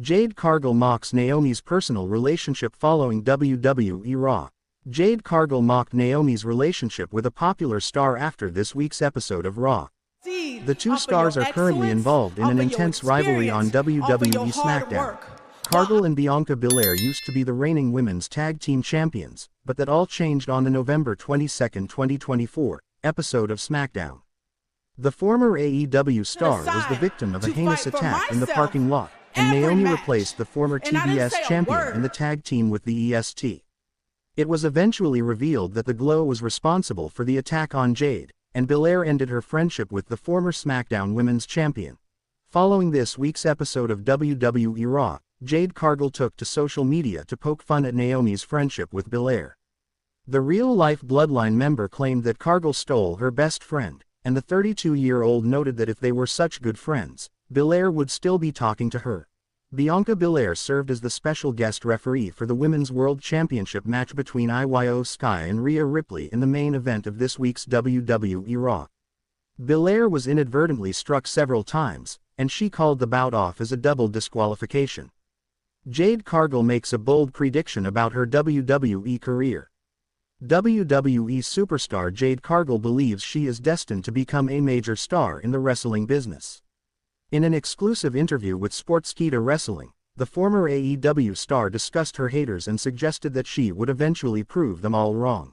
Jade Cargill mocks Naomi's personal relationship following WWE Raw. Jade Cargill mocked Naomi's relationship with a popular star after this week's episode of Raw. The two stars are currently involved in an intense rivalry on WWE SmackDown. Cargill and Bianca Belair used to be the reigning women's tag team champions, but that all changed on the November 22, 2024, episode of SmackDown. The former AEW star was the victim of a heinous attack in the parking lot, and Naomi replaced the former TBS champion in the tag team with the EST. It was eventually revealed that the Glow was responsible for the attack on Jade, and Belair ended her friendship with the former SmackDown Women's Champion. Following this week's episode of WWE Raw, Jade Cargill took to social media to poke fun at Naomi's friendship with Belair. The real-life Bloodline member claimed that Cargill stole her best friend, and the 32-year-old noted that if they were such good friends, Belair would still be talking to her. Bianca Belair served as the special guest referee for the Women's World Championship match between Io Sky and Rhea Ripley in the main event of this week's WWE Raw. Belair was inadvertently struck several times, and she called the bout off as a double disqualification. Jade Cargill makes a bold prediction about her WWE career. WWE superstar Jade Cargill believes she is destined to become a major star in the wrestling business. In an exclusive interview with Sportskeeda Wrestling, the former AEW star discussed her haters and suggested that she would eventually prove them all wrong.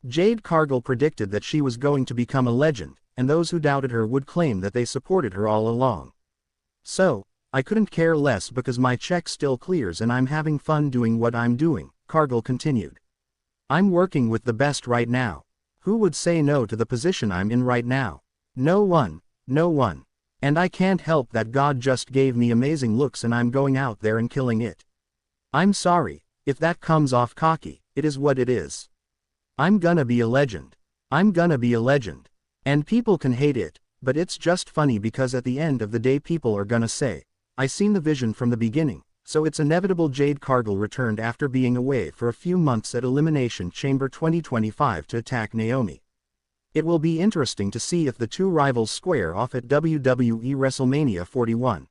Jade Cargill predicted that she was going to become a legend, and those who doubted her would claim that they supported her all along. "So, I couldn't care less because my check still clears and I'm having fun doing what I'm doing," Cargill continued. "I'm working with the best right now. Who would say no to the position I'm in right now? No one, no one. And I can't help that God just gave me amazing looks and I'm going out there and killing it. I'm sorry, if that comes off cocky, it is what it is. I'm gonna be a legend. I'm gonna be a legend. And people can hate it, but it's just funny because at the end of the day people are gonna say, I seen the vision from the beginning, so it's inevitable." Jade Cargill returned after being away for a few months at Elimination Chamber 2025 to attack Naomi. It will be interesting to see if the two rivals square off at WWE WrestleMania 41.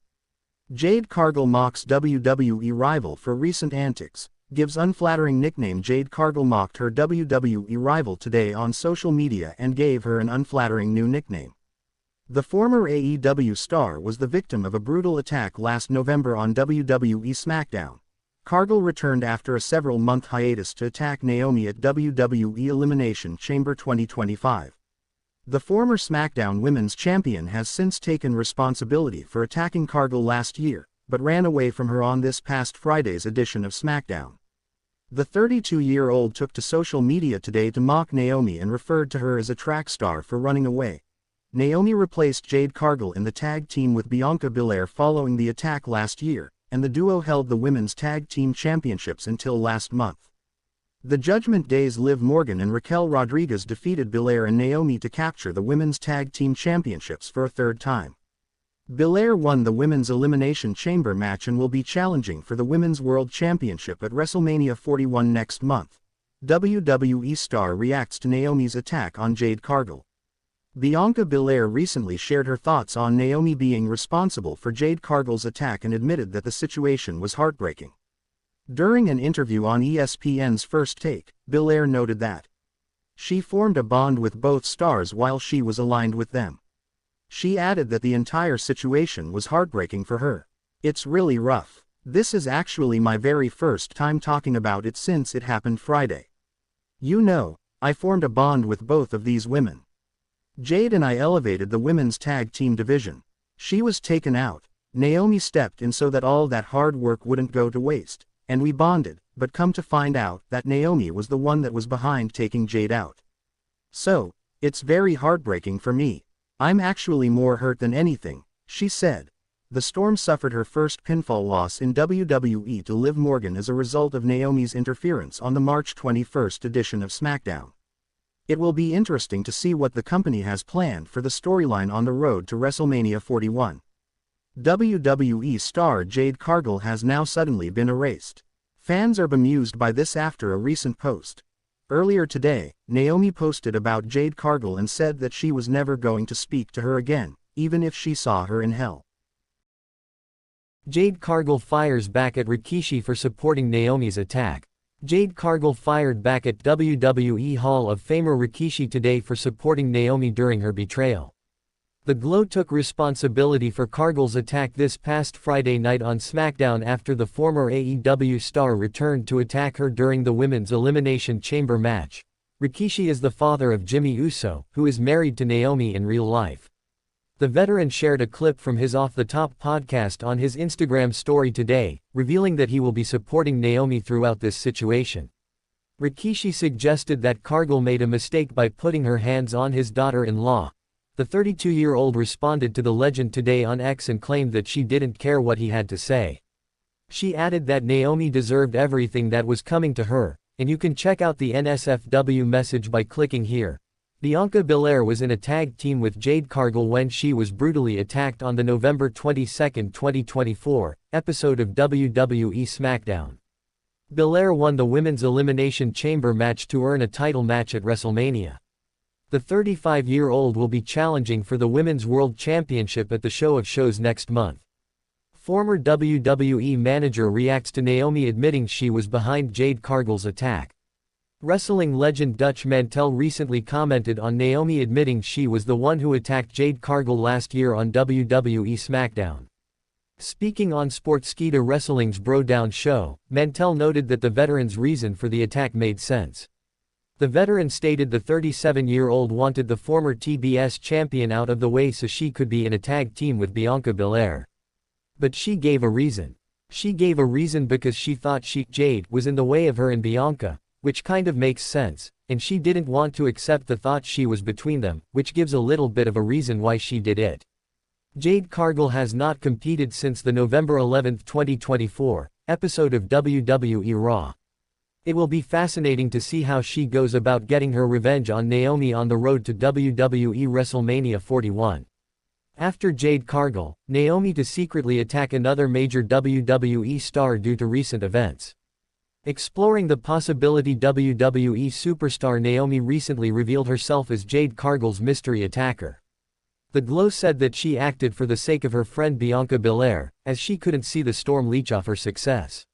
Jade Cargill mocks WWE rival for recent antics, gives unflattering nickname. Jade Cargill mocked her WWE rival today on social media and gave her an unflattering new nickname. The former AEW star was the victim of a brutal attack last November on WWE SmackDown. Cargill returned after a several-month hiatus to attack Naomi at WWE Elimination Chamber 2025. The former SmackDown Women's Champion has since taken responsibility for attacking Cargill last year, but ran away from her on this past Friday's edition of SmackDown. The 32-year-old took to social media today to mock Naomi and referred to her as a track star for running away. Naomi replaced Jade Cargill in the tag team with Bianca Belair following the attack last year, and the duo held the Women's Tag Team Championships until last month. The Judgment Day's Liv Morgan and Raquel Rodriguez defeated Belair and Naomi to capture the Women's Tag Team Championships for a third time. Belair won the Women's Elimination Chamber match and will be challenging for the Women's World Championship at WrestleMania 41 next month. WWE star reacts to Naomi's attack on Jade Cargill. Bianca Belair recently shared her thoughts on Naomi being responsible for Jade Cargill's attack and admitted that the situation was heartbreaking. During an interview on ESPN's First Take, Belair noted that she formed a bond with both stars while she was aligned with them. She added that the entire situation was heartbreaking for her. "It's really rough. This is actually my very first time talking about it since it happened Friday. You know, I formed a bond with both of these women. Jade and I elevated the women's tag team division. She was taken out. Naomi stepped in so that all that hard work wouldn't go to waste, and we bonded, but come to find out that Naomi was the one that was behind taking Jade out. So, it's very heartbreaking for me. I'm actually more hurt than anything," she said. The Storm suffered her first pinfall loss in WWE to Liv Morgan as a result of Naomi's interference on the March 21 edition of SmackDown. It will be interesting to see what the company has planned for the storyline on the road to WrestleMania 41. WWE star Jade Cargill has now suddenly been erased. Fans are bemused by this after a recent post. Earlier today, Naomi posted about Jade Cargill and said that she was never going to speak to her again, even if she saw her in hell. Jade Cargill fires back at Rikishi for supporting Naomi's attack. Jade Cargill fired back at WWE Hall of Famer Rikishi today for supporting Naomi during her betrayal. The Glow took responsibility for Cargill's attack this past Friday night on SmackDown after the former AEW star returned to attack her during the Women's Elimination Chamber match. Rikishi is the father of Jimmy Uso, who is married to Naomi in real life. The veteran shared a clip from his Off the Top podcast on his Instagram story today, revealing that he will be supporting Naomi throughout this situation. Rikishi suggested that Cargill made a mistake by putting her hands on his daughter-in-law. The 32-year-old responded to the legend today on X and claimed that she didn't care what he had to say. She added that Naomi deserved everything that was coming to her, and you can check out the NSFW message by clicking here. Bianca Belair was in a tag team with Jade Cargill when she was brutally attacked on the November 22, 2024, episode of WWE SmackDown. Belair won the Women's Elimination Chamber match to earn a title match at WrestleMania. The 35-year-old will be challenging for the Women's World Championship at the Show of Shows next month. Former WWE manager reacts to Naomi admitting she was behind Jade Cargill's attack. Wrestling legend Dutch Mantel recently commented on Naomi admitting she was the one who attacked Jade Cargill last year on WWE SmackDown. Speaking on Sportskeeda Wrestling's Bro Down show, Mantel noted that the veteran's reason for the attack made sense. The veteran stated the 37-year-old wanted the former TBS champion out of the way so she could be in a tag team with Bianca Belair. But she gave a reason. She gave a reason because she thought Jade was in the way of her and Bianca, which kind of makes sense, and she didn't want to accept the thought she was between them, which gives a little bit of a reason why she did it. Jade Cargill has not competed since the November 11, 2024, episode of WWE Raw. It will be fascinating to see how she goes about getting her revenge on Naomi on the road to WWE WrestleMania 41. After Jade Cargill, Naomi to secretly attack another major WWE star due to recent events. Exploring the possibility, WWE superstar Naomi recently revealed herself as Jade Cargill's mystery attacker. The Glow said that she acted for the sake of her friend Bianca Belair, as she couldn't see the storm leech off her success.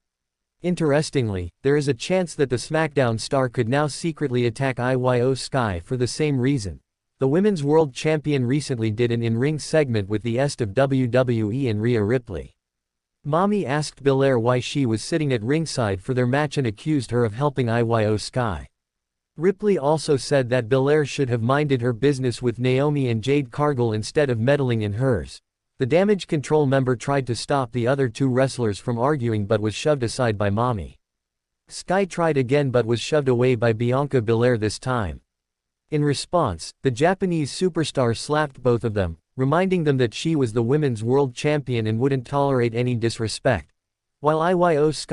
Interestingly, there is a chance that the SmackDown star could now secretly attack Io Sky for the same reason. The Women's World Champion recently did an in-ring segment with the est of WWE and Rhea Ripley. Mommy asked Belair why she was sitting at ringside for their match and accused her of helping Io Sky. Ripley also said that Belair should have minded her business with Naomi and Jade Cargill instead of meddling in hers. The Damage Control member tried to stop the other two wrestlers from arguing but was shoved aside by Mommy. Sky tried again but was shoved away by Bianca Belair this time. In response, the Japanese superstar slapped both of them, reminding them that she was the Women's World Champion and wouldn't tolerate any disrespect. While Io Sky